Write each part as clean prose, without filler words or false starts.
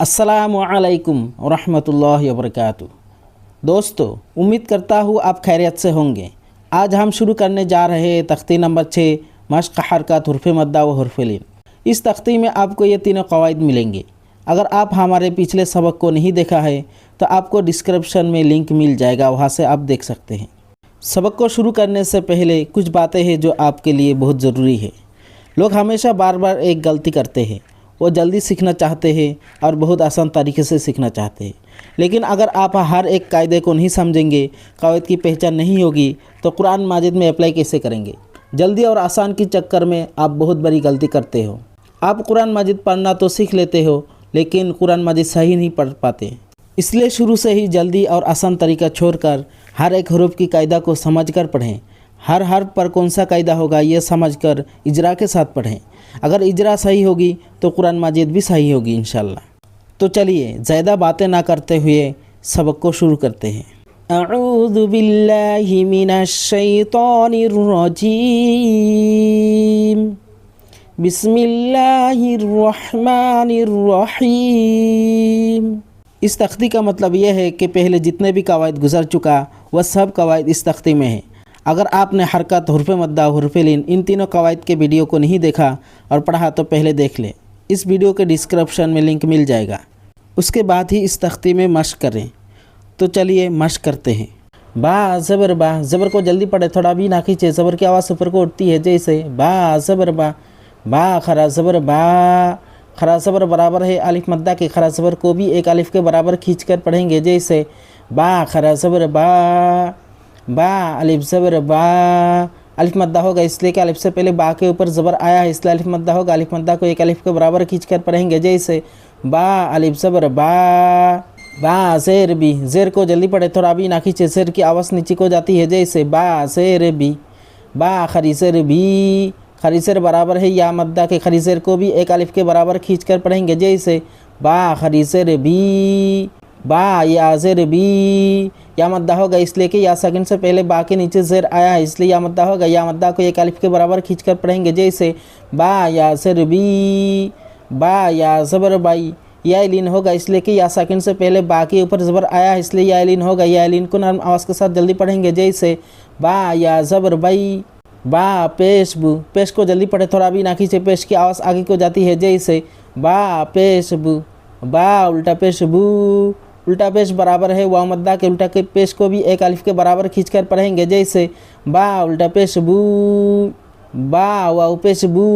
अस्सलामुअलैकुम वरहमतुल्लाहि वबरकातुहू। दोस्तों, उम्मीद करता हूँ आप खैरियत से होंगे। आज हम शुरू करने जा रहे हैं तख्ती नंबर 6 मश्क हरकत हुर्फ़ मद्दा व हुर्फ़ लीन। इस तख्ती में आपको ये तीनों कवायद मिलेंगे। अगर आप हमारे पिछले सबक को नहीं देखा है तो आपको डिस्क्रिप्शन में लिंक मिल जाएगा, वहाँ से आप देख सकते हैं। सबक को शुरू करने से पहले कुछ बातें हैं जो आपके लिए बहुत ज़रूरी है। लोग हमेशा बार बार एक गलती करते हैं, वो जल्दी सीखना चाहते हैं और बहुत आसान तरीके से सीखना चाहते हैं। लेकिन अगर आप हर एक कायदे को नहीं समझेंगे, कवायद की पहचान नहीं होगी, तो कुरान माजिद में अप्लाई कैसे करेंगे। जल्दी और आसान के चक्कर में आप बहुत बड़ी गलती करते हो। आप कुरान माजिद पढ़ना तो सीख लेते हो, लेकिन कुरान माजिद सही नहीं पढ़ पाते। इसलिए शुरू से ही जल्दी और आसान तरीका छोड़कर हर एक हरूफ की कायदा को समझकर पढ़ें। हर हर्फ पर कौन सा कायदा होगा ये समझकर इजरा के साथ पढ़ें। अगर इजरा सही होगी तो कुरान माजिद भी सही होगी इंशाल्लाह। तो चलिए ज़्यादा बातें ना करते हुए सबक को शुरू करते हैं। अऊज़ु बिल्लाहि मिनश शैतानिर रजीम। बिस्मिल्लाहिर रहमानिर रहीम। इस तख्ती का मतलब यह है कि पहले जितने भी कवायद गुजर चुका वह सब कवायद इस तख्ती में है। अगर आपने हरकत हुर्फ़ मद्दा हुर्फ़ लीन इन तीनों कवायद के वीडियो को नहीं देखा और पढ़ा तो पहले देख ले। इस वीडियो के डिस्क्रिप्शन में लिंक मिल जाएगा। उसके बाद ही इस तख्ती में मश्क करें। तो चलिए मश्क करते हैं। बा ज़बर को जल्दी पढ़े, थोड़ा भी ना खींचे। ज़बर की आवाज़ ऊपर को उठती है जैसे बा ज़बर बा खरा ज़बर बा। खरा ज़बर बराबर है अलिफ मद्दा के। खरा ज़बर को भी एक अलिफ के बराबर खींचकर पढ़ेंगे जैसे बा खरा ज़बर बा अलिफ ज़बर बा। अलिफ मद्दा होगा इसलिए कि अलिफ से पहले बा के ऊपर ज़बर आया है, इसलिए अलिफ मद्दा होगा। अलिफ मद्दा को एक अलिफ के बराबर खींचकर पढ़ेंगे जैसे बा अलिफ ज़बर बा ज़ेर बी। ज़ेर को जल्दी पढ़े, थोड़ा भी ना खींचे। ज़ेर की आवाज़ नीचे को जाती है जैसे बा ज़ेर बी। बा खरी ज़ेर बी। खरी ज़ेर बराबर है या मद्दा के। खरी ज़ेर को भी एक अलिफ के बराबर खींचकर पढ़ेंगे जैसे बा खरी ज़ेर बी। बा या ज़ेर बी। या मद्दा होगा इसलिए कि या सेकंड से पहले बा के नीचे ज़ेर आया है, इसलिए या मद्दा होगा। या मद्दा को एक अलिफ के बराबर खींचकर पढ़ेंगे जैसे बा या ज़ेर बी। बा या ज़बर बाई। या लीन होगा इसलिए कि या सेकंड से पहले बा के ऊपर ज़बर आया है, इसलिए या लीन होगा। या लीन को नरम आवाज़ के साथ जल्दी पढ़ेंगे जैसे बा या ज़बर बाई। बा पेश बू। पेश को जल्दी पढ़े, थोड़ा भी ना खींचे। पेश की आवाज़ आगे को जाती है जैसे बा पेश बू। बा उल्टा पेश बू। उल्टा पेश बराबर है वाव मद्दा के। उल्टा के पेश को भी एक अलिफ के बराबर खींचकर पढ़ेंगे जैसे बा उल्टा पेश बू। बा वाव पेश बू।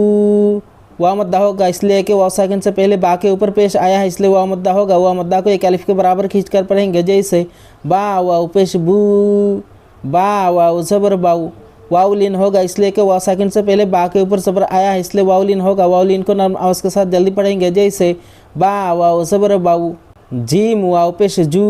वाव मद्दा होगा इसलिए कि वाव सेकंड से पहले बा के ऊपर पेश आया है, इसलिए वाव मद्दा होगा। वाव मद्दा को एक अलिफ के बराबर खींचकर पढ़ेंगे जैसे बा वाव पेश बू। बा वाव ज़बर बाऊ। वाव लीन होगा इसलिए कि वाव सेकंड से पहले बा के ऊपर ज़बर आया है, इसलिए वाव लीन होगा। वाव लीन को नरम आवाज़ के साथ जल्दी पढ़ेंगे जैसे बा वाव ज़बर बाऊ। जीम वाव पेश जू।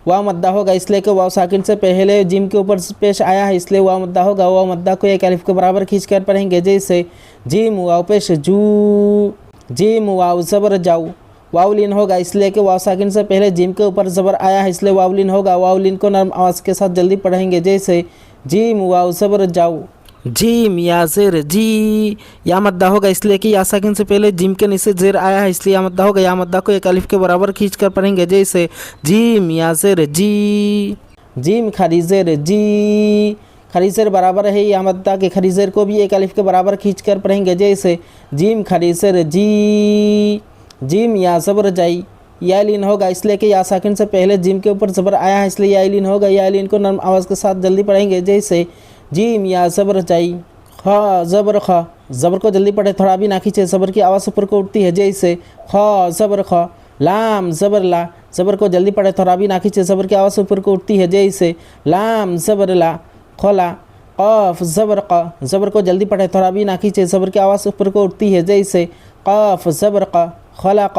वाव मद्दा होगा इसलिए कि वाव सेकंड से पहले जिम के ऊपर पेश आया है, इसलिए वाव मद्दा होगा। वाव मद्दा को एक अलिफ के बराबर खींचकर पढ़ेंगे जैसे जीम वाव पेश जू। जीम वाव ज़बर जाऊ। वाव लीन होगा इसलिए कि वाव सेकंड से पहले जिम के ऊपर ज़बर आया है, इसलिए वाव लीन होगा। वाव लीन को नरम आवाज़ के साथ जल्दी पढ़ेंगे जैसे जीम वाव ज़बर जाऊ। जीम या ज़ेर जी। या मद्दा होगा इसलिए कि या सेकंड से पहले जिम के नीचे ज़ेर आया है, इसलिए या मद्दा होगा। या मद्दा को एक अलिफ के बराबर खींचकर पढ़ेंगे जैसे जीम या ज़ेर जी। जीम खरी ज़ेर जी। खरी ज़ेर बराबर है या मद्दा के। खरी ज़ेर को भी एक अलिफ के बराबर खींचकर पढ़ेंगे जैसे जीम खरी ज़ेर जी। जीम या ज़बर जाई। या लीन होगा इसलिए कि या सेकंड से पहले जिम के ऊपर ज़बर आया है, इसलिए या लीन होगा। या लीन को नरम आवाज़ के साथ जल्दी पढ़ेंगे जैसे जीम या ज़बर जाई। ख ज़बर ख। ज़बर को जल्दी पढ़े, थोड़ा भी ना खींचे। ज़बर की आवाज़ ऊपर को उठती है जैसे ख ज़बर ख। लाम ज़बर ला। ज़बर को जल्दी पढ़े, थोड़ा भी ना खींचे। ज़बर की आवाज़ ऊपर को उठती है जैसे लाम ज़बर ला खोला। क़ाफ़ ज़बर क़। ज़बर को जल्दी पढ़े, थोड़ा भी ना खींचे। ज़बर की आवाज़ ऊपर को उठती है जैसे क़ाफ़ ज़बर क़ खलक़।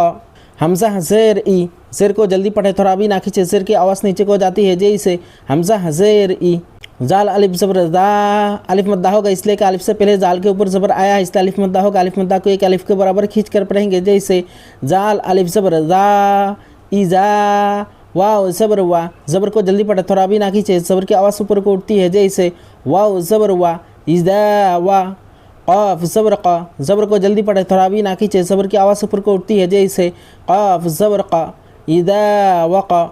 हमज़ा ज़ेर ई। ज़ेर को जल्दी पढ़े, थोड़ा भी ना खींचे। ज़ेर की आवाज़ नीचे को जाती है जैसे हमज़ा ज़ेर ई। जाल अलिफ ज़बर ज़ा। अलिफ मद्दा होगा इसलिए कि अलिफ से पहले जाल के ऊपर ज़बर आया है, इसलिए अलिफ मद्दा होगा। अलिफ मद्दा को एक अलिफ के बराबर खींच कर पढ़ेंगे जैसे जाल अलिफ ज़बर ज़ा इज़ा। वाव ज़बर वा। ज़बर को जल्दी पढ़े, थोड़ा भी ना खींचे। ज़बर की आवाज़ ऊपर को उठती है जैसे वाव ज़बर वा इज़ा वा। क़ाफ ज़बर क़ा, ज़बर को जल्दी पढ़े थोड़ा भी ना खींचे, ज़बर की आवाज़ ऊपर को उठती है जैसे क़ाफ ज़बर क़ा, इज़ा वक़ा।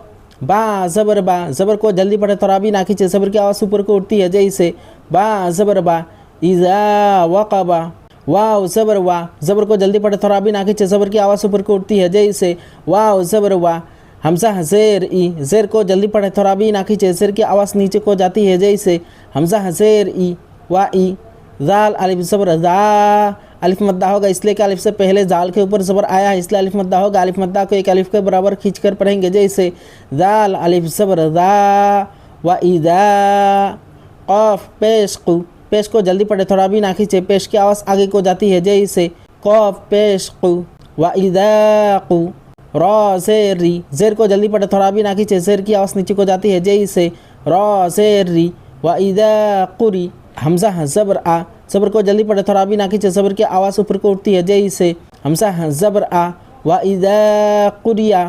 बा ज़बर बा, ज़बर को जल्दी पढ़े थोड़ा भी ना खींचे, ज़बर की आवाज़ ऊपर को उठती है जैसे बा ज़बर बा, इज़ा वक़बा। वाव ज़बर वा, ज़बर को जल्दी पढ़े थोड़ा भी ना खींचे, ज़बर की आवाज़ ऊपर को उठती है जैसे वाव ज़बर वा। हमज़ा ज़ेर ई, ज़ेर को जल्दी पढ़े थोड़ा भी ना खींचे, ज़ेर की आवाज़ नीचे को जाती है जैसे हमज़ा ज़ेर ई वा ई। ज़ाल अलिफ ज़बर ज़ा, अलिफ मद्दा होगा इसलिए कि अलिफ से पहले ज़ाल के ऊपर ज़बर आया है इसलिए अलिफ मद्दा होगा। अलिफ मद्दा को एक अलिफ के बराबर खींच कर पढ़ेंगे जैसे ज़ाल अलिफ ज़बर ज़ा व इज़ा। क़ाफ पेश कु, पेश को जल्दी पढ़े थोड़ा भी ना खींचे, पेश की आवाज़ आगे को जाती है जैसे क़ाफ पेश कु व इज़ा कु। रॉ ज़ेर री, ज़ेर को जल्दी पढ़े थोड़ा भी ना खींचे, ज़ेर की आवाज़ नीचे को जाती है जैसे रॉ ज़ेर री व इज़ा कुरी। हमज़ा ज़बर आ, ज़बर को जल्दी पढ़े थोड़ा भी ना खींचे, ज़बर की आवाज़ ऊपर को उठती है जैसे हमज़ा ज़बर आ व इज़ा कुरिया।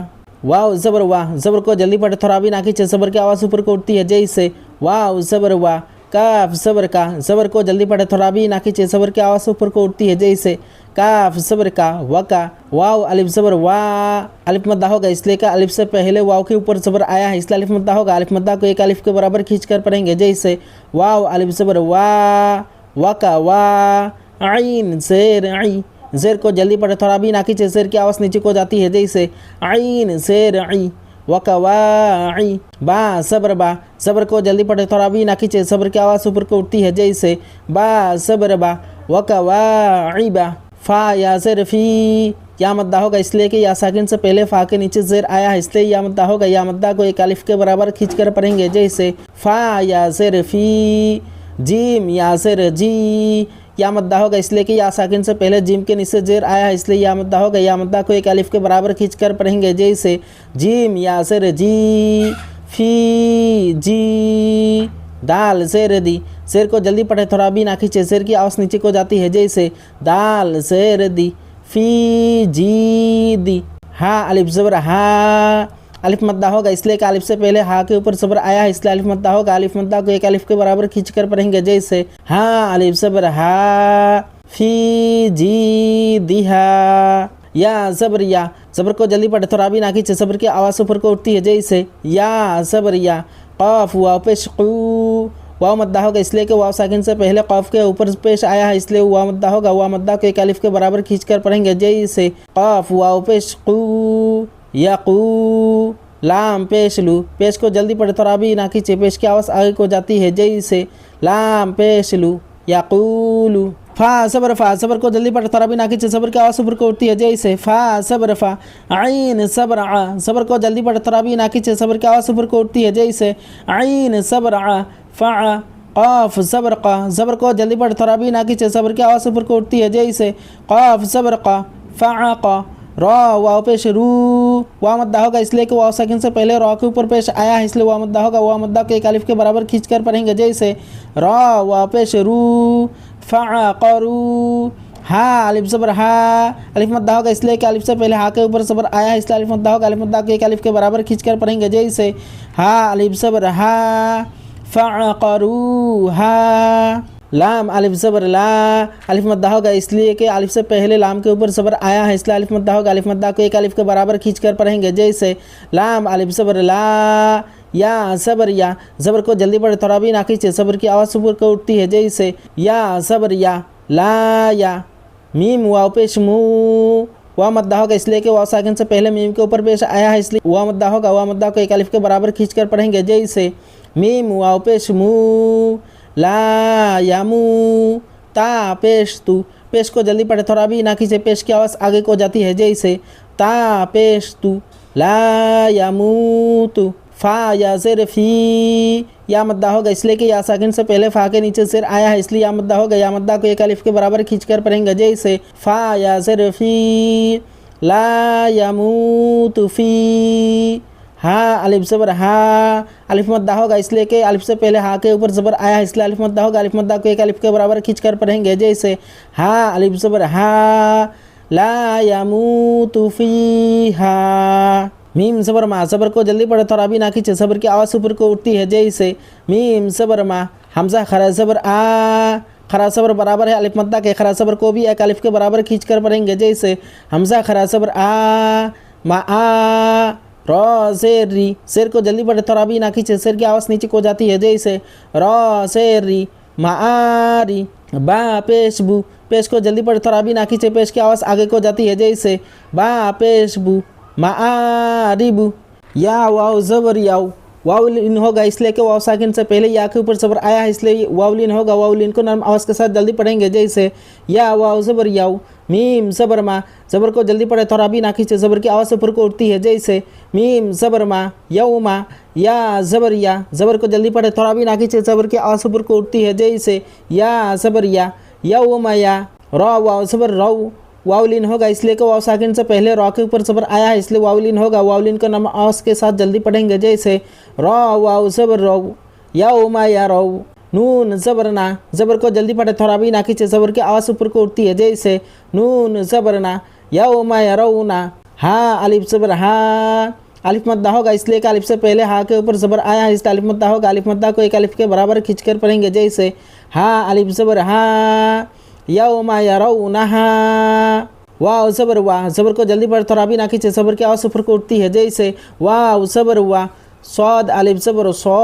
वाव ज़बर वाह, ज़बर को जल्दी पढ़े थोड़ा भी ना खींचे, ज़बर की आवाज़ ऊपर को उठती है जैसे वाव ज़बर वाह। काफ ज़बर का, ज़बर को जल्दी पढ़े थोड़ा भी ना खींचे, ज़बर की आवाज़ ऊपर को उठती है जैसे काफ ज़बर का वका। वाव अलिफ ज़बर वाह, अलिफ मद्दा होगा इसलिए का अलिफ से पहले वाव के ऊपर ज़बर आया है इसलिए अलिफ मद्दा होगा। अलिफ मद्दा को एक अलिफ के बराबर खींच कर पढ़ेंगे जैसे वाव अलिफ ज़बर वाह वका वाह। आइन ज़ेर आई, ज़ेर को जल्दी पढ़े थोड़ा भी ना खींचे, ज़ेर की आवाज़ नीचे को जाती है जैसे आइन ज़ेर आई वकवाई। बा ज़बर बा, ज़बर को जल्दी पढ़े थोड़ा भी ना खींचे, ज़बर की आवाज़ ऊपर को उठती है जैसे बा ज़बर बा वकवाई बा। फ़ा या ज़ेर फ़ी, या मद्दा होगा इसलिए कि या साकिन से पहले फ़ा के नीचे ज़ेर आया है इसलिए या मद्दा होगा। या मद्दा को एक अलिफ के बराबर खींच कर पढ़ेंगे जैसे फ़ा या ज़ेर फ़ी। जीम या ज़ेर जी, या मद्दा होगा इसलिए कि या साकिन से पहले जिम के नीचे ज़ेर आया है इसलिए या मद्दा होगा। या मद्दा को एक अलिफ के बराबर खींच कर पढ़ेंगे जैसे जीम या ज़ेर जी फ़ी जी। दाल ज़ेर दी, ज़ेर को जल्दी पढ़े थोड़ा भी ना खींचे, ज़ेर की आवाज़ नीचे को जाती है जैसे दाल ज़ेर दी फ़ी जी दी। हा अलिफ ज़बर हा, अलिफ मद्दा होगा इसलिए कि अलिफ से पहले हा के ऊपर ज़बर आया है इसलिए अलिफ मद्दा होगा। अलिफ मद्दा को एक अलिफ के बराबर खींच कर पढ़ेंगे जैसे हा अलिफ ज़बर हा फ़ी जी दिहा। या ज़बर या, ज़बर को जल्दी पढ़े थोड़ा भी ना खींचे, ज़बर की आवाज़ ऊपर को उठती है जैसे या ज़बर या। क़ाफ वाव पेश क़ू, वाव मद्दा होगा इसलिए कि वाव साकिन से पहले क़ाफ के ऊपर पेश आया है इसलिए वाव मद्दा होगा। वाव मद्दा को एक अलिफ के बराबर खींच कर पढ़ेंगे जैसे क़ाफ वाव पेश क़ू यक़ू। लाम पेश लू, पेश को जल्दी पढ़े थोड़ा भी ना खींचे, पेश की आवाज़ आगे को जाती है जैसे लाम पेश लू यक़ूलू। फ़ा ज़बर फ़ा, ज़बर को जल्दी पढ़े थोड़ा भी ना खींचे, ज़बर की आवाज़ ऊपर को उठती है जैसे फ़ा ज़बर फ़ा। आइन ज़बर आ, ज़बर को जल्दी पढ़े थोड़ा भी ना खींचे, ज़बर की आवाज़ ऊपर को उठती है जैसे आइन ज़बर आ फ़ा। क़ाफ ज़बर क़ा, ज़बर को जल्दी पढ़े थोड़ा भी ना खींचे, ज़बर की आवाज़ ऊपर को उठती है जैसे क़ाफ ज़बर क़ा फ़ा क़ा। रॉ वाव पेश रू, वाव मद्दा होगा इसलिए कि वाव साकिन से पहले रॉ के ऊपर पेश आया है इसलिए वाव मद्दा होगा। वाव मद्दा को एक अलिफ के बराबर खींच कर पढ़ेंगे जैसे रॉ वाव पेश रू फ़ा क़रू। हा अलिफ ज़बर हा, अलिफ मद्दा होगा इसलिए कि अलिफ से पहले हा के ऊपर ज़बर आया है इसलिए अलिफ मद्दा होगा। अलिफ मद्दा को एक अलिफ के बराबर खींच कर पढ़ेंगे जैसे हा अलिफ ज़बर हा फ़ा क़रू हा। लाम अलिफ ज़बर ला, अलिफ मद्दा होगा इसलिए कि अलिफ से पहले लाम के ऊपर ज़बर आया है इसलिए अलिफ मद्दा होगा। अलिफ मद्दा को एक अलिफ के बराबर खींच कर पढ़ेंगे जैसे लाम अलिफ ज़बर ला। या ज़बर या, ज़बर को जल्दी पढ़े थोड़ा भी ना खींचे, ज़बर की आवाज़ ऊपर को उठती है जैसे या ज़बर या ला या। मीम वाव पेश मू, वाव मद्दा होगा इसलिए कि वाव साकिन से पहले मीम के ऊपर पेश आया है इसलिए वाव मद्दा होगा। वाव मद्दा को एक अलिफ के बराबर खींच कर पढ़ेंगे जैसे मीम वाव पेश मू ला यामू। ता पेश तू, पेश को जल्दी पढ़े थोड़ा भी ना खींचे, पेश की आवाज़ आगे को जाती है जैसे ता पेश तू ला यामू तू। फ़ा या ज़ेर फ़ी, या मद्दा होगा इसलिए कि या साकिन से पहले फ़ा के नीचे ज़ेर आया है इसलिए या मद्दा होगा। या मद्दा को एक अलिफ के बराबर खींच कर पढ़ेंगे जैसे फ़ा या ज़ेर फ़ी ला यामूतु फ़ी। हा अलिफ ज़बर हा, अलिफ मद्दा होगा इसलिए कि अलिफ से पहले हा के ऊपर ज़बर आया है इसलिए अलिफ मद्दा होगा। अलिफ मद्दा को एक अलिफ के बराबर खींच कर पढ़ेंगे जैसे हा अलिफ ज़बर हा ला यामूतु फ़ीहा। मीम ज़बर मा, ज़बर को जल्दी पढ़े थोड़ा भी ना खींचे, ज़बर की आवाज़ ऊपर को उठती है जैसे मीम ज़बर मा। हमज़ा खरा ज़बर आ, खरा सबर बराबर है अलिफ मद्दा के खरा सबर को भी एक अलिफ के बराबर खींच कर पढ़ेंगे। जैसे हमजा खरा सबर आ, मा आ, र शेर री, शेर को जल्दी पढ़े थोड़ा भी ना खींचे, शेर की आवाज़ नीचे को जाती है। जैसे र शेर री, मा आ री, बा पेश बू, पेश को जल्दी पढ़े थोड़ा भी ना खींचे, पेश की आवाज़ आगे को जाती है। जैसे बा पेश बू, मा आ री बू। या वाव ज़बर याव, वाउलिन होगा इसलिए कि वाव साकिन से पहले या के ऊपर ज़बर आया है इसलिए वाउलिन होगा। वाउलिन को नरम आवाज़ के साथ जल्दी पढ़ेंगे। जैसे या वाव ज़बर याव, मीम ज़बर मा, ज़बर को जल्दी पढ़े थोड़ा भी ना खींचे, ज़बर की आवाज़ ऊपर को उठती है। जैसे मीम ज़बर मा, यौमा, या ज़बर या, ज़बर को जल्दी पढ़े थोड़ा भी ना खींचे, ज़बर की आवाज़ ऊपर को उठती है। जैसे या ज़बर या, यौमा या, रौ वाव ज़बर रौ, वाउलिन होगा इसलिए कि वाव साकिन से पहले रॉ के ऊपर ज़बर आया है इसलिए वाउलिन होगा। वाउलिन को नम आवाज़ के साथ जल्दी पढ़ेंगे। जैसे रॉ वाव ज़बर रौ, या उमा या रौ, नून ज़बर ना, ज़बर को जल्दी पढ़े थोड़ा भी ना खींचे, ज़बर की आवाज़ ऊपर को उठती है। जैसे नून ज़बर ना, या उमा या रौ ना। हाँ अलिफ ज़बर हाँ, अलिफ मद्दा होगा इसलिए कि अलिफ से पहले हाँ के ऊपर ज़बर आया है इसलिए अलिफ मद्दा होगा। अलिफ मद्दा को एक अलिफ के बराबर खींच कर पढ़ेंगे। जैसे हाँ अलिफ ज़बर हाँ, यौमा यरौनहा, वाव ज़बर वाह, ज़बर को जल्दी पढ़ थोड़ा भी ना खींचे, ज़बर की आवाज़ ऊपर को उठती है। जैसे वाव ज़बर वाह, सौद अलिफ ज़बर सौ,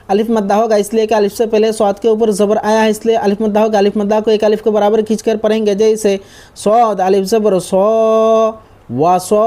अलिफ मद्दा होगा इसलिए कि अलिफ से पहले सौद के ऊपर ज़बर आया है इसलिए अलिफ मद्दा होगा। अलिफ मद्दा को एक अलिफ के बराबर खींच कर पढ़ेंगे। जैसे सौद अलिफ ज़बर सौ, वा सौ,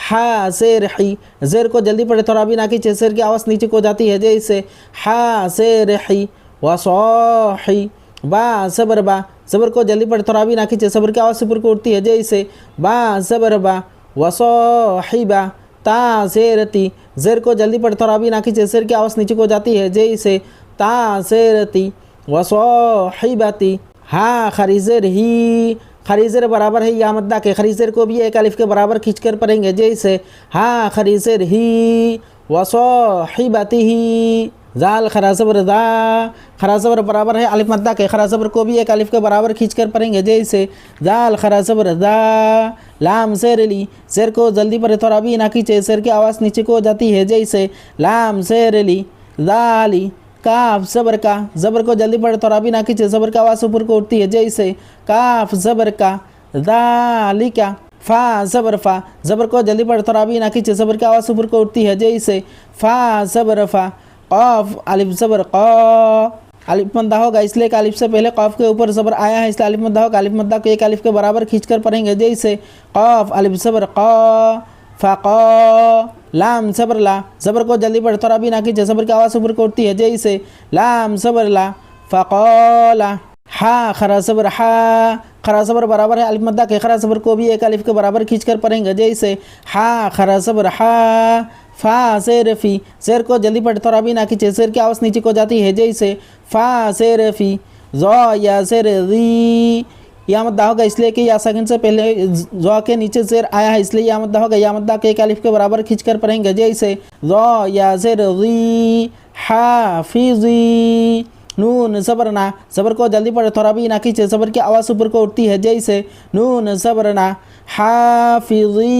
हा शेर ही, ज़ेर को जल्दी पढ़े थोड़ा भी ना खींचे, शेर की आवाज़ नीचे को जाती है। जैसे हा शेर ही, वा सौ ही, बा ज़बर बा, ज़बर को जल्दी पढ़े थोड़ा भी ना खींचे, ज़बर की आवाज़ ऊपर को उठती है। जैसे बा ज़बर बा, वसौहिबा, ता ज़ेरती, ज़ेर को जल्दी पढ़े थोड़ा भी ना खींचे, ज़ेर की आवाज़ नीचे को जाती है। जैसे ता ज़ेरती, वसौहिबती। हाँ खरीज़र ही, खरीज़र बराबर है या मद्दा के, खरीज़र को भी एक अलिफ के बराबर खींच कर पढ़ेंगे। जैसे हाँ खरीज़र ही, वसौहिबती ही। जाल खरा ज़बर दा, खरा ज़बर बराबर है अलिफ मद्दा के, खरा ज़बर को भी एक अलिफ के बराबर खींच कर पढ़ेंगे। जैसे जाल खरा ज़बर दा, लाम ज़ेर ली, ज़ेर को जल्दी पढ़े थोड़ा भी ना खींचे, ज़ेर की आवाज़ नीचे को जाती है। जैसे लाम ज़ेर ली, दाली, काफ ज़बर का, ज़बर को जल्दी पढ़े थोड़ा भी ना खींचे, ज़बर की आवाज़ ऊपर को उठती है। जैसे काफ ज़बर का, दालिका, फ़ा ज़बर फ़ा, ज़बर को जल्दी पढ़े थोड़ा भी ना खींचे, ज़बर की आवाज़ ऊपर को उठती है। जैसे फ़ा ज़बर फ़ा, क़ाफ़ अलिफ ज़बर क़ा, अलिफ मद्दा होगा इसलिए कि अलिफ से पहले क़ाफ़ के ऊपर ज़बर आया है इसलिए अलिफ मद्दा होगा। अलिफ मद्दा को एक अलिफ के बराबर खींच कर पढ़ेंगे। जैसे क़ाफ़ अलिफ ज़बर क़ा, फ़क़ा, लाम ज़बर ला, ज़बर को जल्दी पढ़े थोड़ा भी ना खींचे, ज़बर की आवाज़ ऊपर को उठती है। जैसे लाम ज़बर ला, फ़क़ाला। हा खरा ज़बर हा, खरा ज़बर बराबर है अलिफ मद्दा के, खरा ज़बर को भी एक अलिफ के बराबर खींच कर पढ़ेंगे। जैसे हा खरा ज़बर हा, फ़ा ज़ेर फ़ी, ज़ेर को जल्दी पढ़े थोड़ा भी ना खींचे, ज़ेर की आवाज़ नीचे को जाती है। जैसे फ़ा ज़ेर फ़ी, ज़ौ या ज़ेर ज़ी, या मद्दा होगा इसलिए कि या साकिन से पहले ज़ौ के नीचे ज़ेर आया है इसलिए या मद्दा होगा। या मद्दा के एक अलिफ के बराबर खींच कर पढ़ेंगे। जैसे ज़ौ या ज़ेर ज़ी, हाफ़िज़ी, नून ज़बर ना, ज़बर को जल्दी पढ़े थोड़ा भी ना खींचे, ज़बर की आवाज़ ऊपर को उठती है। जैसे नून ज़बर ना, हाफ़िज़ीना।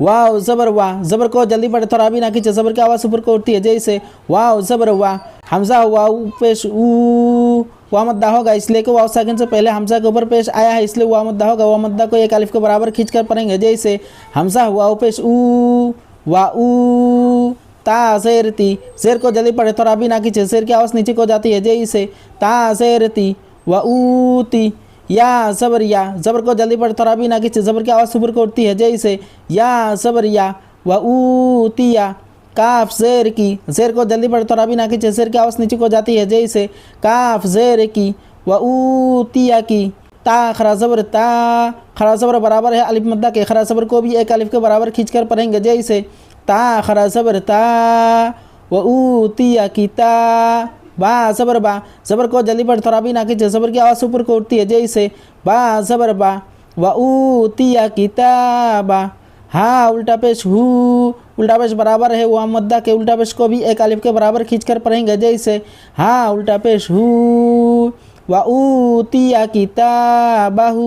वाव ज़बर वाह, ज़बर को जल्दी पढ़े थोड़ा भी ना खींचे, ज़बर की आवाज़ ऊपर को उठती है। जैसे वाव ज़बर वाह, हमज़ा वाव पेश ऊ, वाव मद्दा होगा इसलिए कि वाव साकिन से पहले हमज़ा के ऊपर पेश आया है इसलिए वाव मद्दा होगा। वाव मद्दा को एक अलिफ के बराबर खींच कर पढ़ेंगे। जैसे हमज़ा वाव पेश ऊ, वा ऊ, ता ज़ेरती, ज़ेर को जल्दी पढ़े थोड़ा भी ना खींचे, ज़ेर की आवाज़ नीचे को जाती है। जैसे ता ज़ेरती, वा ऊती, या ज़बर या, ज़बर को जल्दी पढ़े थोड़ा भी ना खींचे, ज़बर की आवाज़ ऊपर को उठती है। जैसे या ज़बर या, व ऊतिया, काफ ज़ेर की, ज़ेर को जल्दी पढ़े थोड़ा भी ना खींचे, ज़ेर की आवाज़ नीचे को जाती है। जैसे काफ ज़ेर की, व ऊतिया की। ता खरा ज़बर ता, खरा ज़बर बराबर है अलिफ मद्दा के, खरा ज़बर को भी एक अलिफ के बराबर खींच कर पढ़ेंगे। जैसे ता खरा ज़बर ता, व ऊतिया की ता, बा ज़बर बा, ज़बर को जल्दी पढ़े थोड़ा भी ना खींचे, ज़बर की आवाज़ ऊपर को उठती है। जैसे बा ज़बर बा, व ऊतिया किताबा। हाँ उल्टा पेश हु, उल्टा पेश बराबर है वाव मद्दा के, उल्टा पेश को भी एक अलिफ के बराबर खींच कर पढ़ेंगे। जैसे हाँ उल्टा पेश हु, व ऊतिया किताबहु।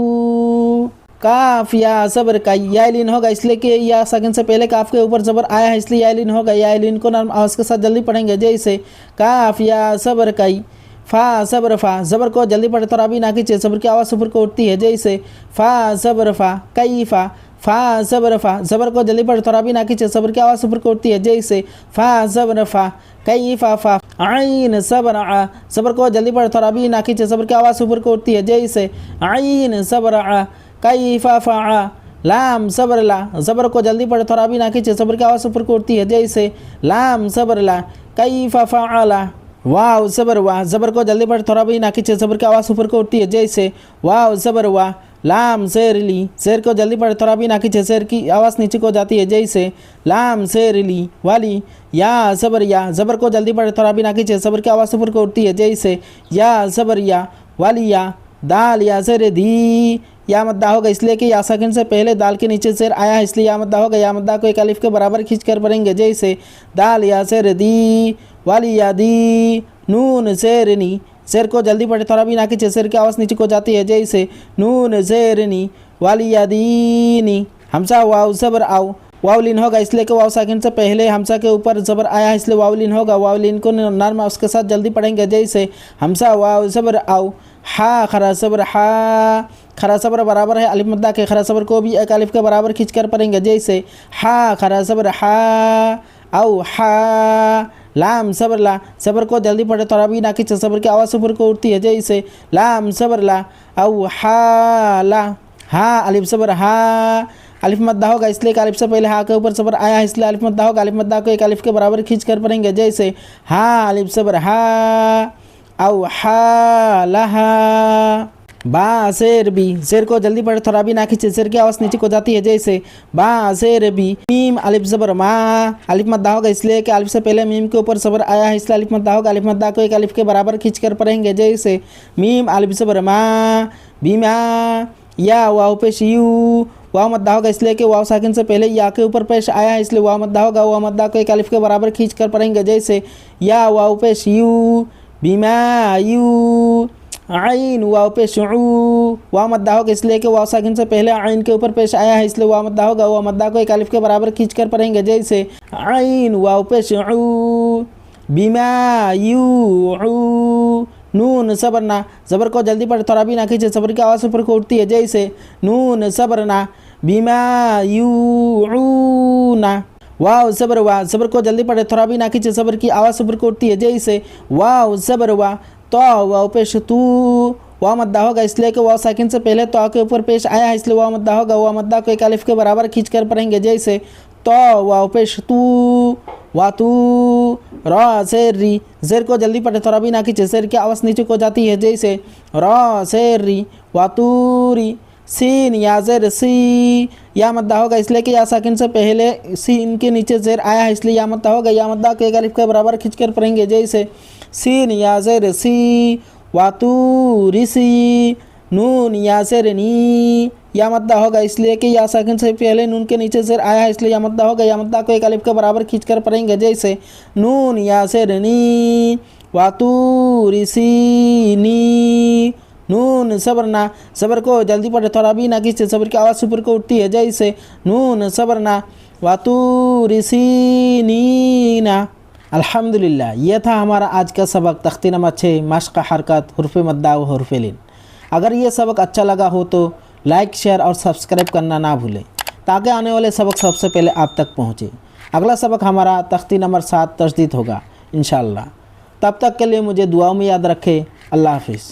काफ या ज़बर का, या लीन होगा इसलिए कि या साकिन से पहले काफ के ऊपर ज़बर आया है इसलिए या लीन होगा। या लीन को नरम आवाज़ के साथ जल्दी पढ़ेंगे। जैसे काफ या ज़बर कई, फा सबर फा, ज़बर को जल्दी पढ़े थोड़ा भी ना खींचे, ज़बर की आवाज़ ऊपर को उठती है जैसे फा सबर फा, कई फा सबर फा, ज़बर को जल्दी पढ़े थोड़ा भी ना खींचे, ज़बर की आवाज़ ऊपर को उठती है जैसे फा सबर फा, कई फा। आइन सबर आ, ज़बर को जल्दी पढ़े थोड़ा भी ना खींचे, ज़बर की आवाज़ ऊपर को उठती है जैसे आइन सबर आ, कई फा। लाम सबर ला, ज़बर को जल्दी पढ़े थोड़ा भी ना खींचे, ज़बर की आवाज़ ऊपर को उठती है जैसे लाम सबर ला, कई फअला। वाव सबर वाह, ज़बर को जल्दी पढ़े थोड़ा भी ना खींचे, ज़बर की आवाज़ ऊपर को उठती है जैसे वाव सबर वाह। लाम शेर ली, शेर को जल्दी पढ़े थोड़ा भी ना खींचे, शेर की आवाज़ नीचे को जाती है जैसे लाम शेर ली वाली। या सबर या, ज़बर को जल्दी पढ़े थोड़ा भी ना खींचे, ज़बर की आवाज़ ऊपर को उठती है जैसे या सबर या वाली। या दाल या शेर दी, या मद्दा होगा इसलिए कि या साकिन से पहले दाल के नीचे शेर आया है, इसलिए या मद्दा होगा। या मद्दा को एक अलिफ के बराबर खींच कर पढ़ेंगे जैसे दाल या शेर दी वाली या दी। नून शेरनी, शेर को जल्दी पढ़े थोड़ा भी ना खींचे, शेर की आवाज़ नीचे को जाती है जैसे नून शेरनी वाली या दीनी। हमसा वाव सबर आओ, वावलिन होगा इसलिए कि वाव साकिन से पहले हमसा के ऊपर ज़बर आया है, इसलिए वावलिन होगा। वावलिन को नर्म उसके साथ जल्दी पढ़ेंगे जैसे हमसा वाव सबर आओ। हा खरा सबर हा, खरा सबर बराबर है अलिफ मद्दा के, खरा सबर को भी एक अलिफ के बराबर खींच कर पढ़ेंगे जैसे हा खरा सबर हा औ हा। लाम सबर ला, सबर को जल्दी पढ़े थोड़ा भी ना खींचे, सबर की आवाज़ ऊपर को उठती है जैसे लाम सबर ला औ हा ला। हा अलिफ सबर हा, अलिफ मद्दा होगा इसलिए कि अलिफ से पहले हा के ऊपर सबर आया है, इसलिए अलिफ मद्दा होगा। अलिफ मद्दा को एक अलिफ के बराबर खींच कर पढ़ेंगे जैसे हा अलिफ सबर हा औ हा लहा। बा शेर बी, शेर को जल्दी पढ़े थोड़ा भी ना खींचे, शेर की आवाज़ नीचे को जाती है जैसे बा शेर बी। मीम अलिफ ज़बर मा, अलिफ मद्दा होगा इसलिए कि अलिफ से पहले मीम के ऊपर सबर आया है, इसलिए अलिफ मद्दा होगा। अलिफ मद्दा को एक अलिफ के बराबर खींच कर पढ़ेंगे जैसे मीम अलिफ ज़बर मा बीमा। या वाव पेश यू, वाव मद्दा होगा इसलिए कि वाव साकिन से पहले या के ऊपर पेश आया है, इसलिए वाव मद्दा होगा। वाव मद्दा को एक अलिफ के बराबर खींच कर पढ़ेंगे जैसे या वाव पेश यू बीमा यू। आइन वाव पेश ऊ, वाव मद्दा होगा इसलिए कि वाव साकिन से पहले आइन के ऊपर पेश आया है, इसलिए वाव मद्दा होगा। वाव मद्दा को एक अलिफ के बराबर खींच कर पढ़ेंगे जैसे आइन वाव पेश ऊ बीमा यू। नून सबरना, ज़बर को जल्दी पढ़े थोड़ा भी ना खींचे, ज़बर की आवाज़ ऊपर को उठती है जैसे नून सबरना बीमा यू ना। वाव सबर वाह, ज़बर को जल्दी पढ़े थोड़ा भी ना खींचे, ज़बर की आवाज़ ऊपर को उठती है जैसे वाव सबर वाह। तो वाव पेश तू, वाव मद्दा होगा इसलिए कि वाव साकिन से पहले तो के ऊपर पेश आया है, इसलिए वाव मद्दा होगा। वाव मद्दा को एक अलिफ के बराबर खींच कर पढ़ेंगे जैसे तो वाव पेश तू वा तू। र शेर री, शेर को जल्दी पढ़े थोड़ा भी ना खींचे, शेर की आवाज़ नीचे को जाती है जैसे र शेर री वा तू री। सीन या ज़ेर सी, या मद्दा होगा इसलिए कि या साकिन से पहले सीन के नीचे ज़ेर आया है, इसलिए या मद्दा होगा। या मद्दा को एक अलिफ के बराबर खींच कर पढ़ेंगे जैसे सीन या ज़ेर सी वातू रिसी। नून या ज़ेर नी, या मद्दा होगा इसलिए कि या साकिन से पहले नून के नीचे ज़ेर आया है, इसलिए या मद्दा होगा। या मद्दा को एक अलिफ के बराबर खींच कर पढ़ेंगे जैसे नून या ज़ेर नी वातू रिसी नी। नून सबरना, सबर को जल्दी पढ़े थोड़ा भी ना खींचे, सबर की आवाज़ ऊपर को उठती है जैसे नून सबरना वातू रिसी नीना। अल्हम्दुलिल्लाह, यह था हमारा आज का सबक तख्ती नंबर 6 मश्क हरकत हुर्फ मद्दा व हुर्फ लिन। अगर ये सबक अच्छा लगा हो तो लाइक शेयर और सब्सक्राइब करना ना भूलें ताकि आने वाले सबक सबसे पहले आप तक पहुँचे। अगला सबक हमारा तख्ती नंबर 7 तजदीद होगा इंशाअल्लाह। तब तक के लिए मुझे दुआओं में याद रखें। अल्लाह हाफिज़।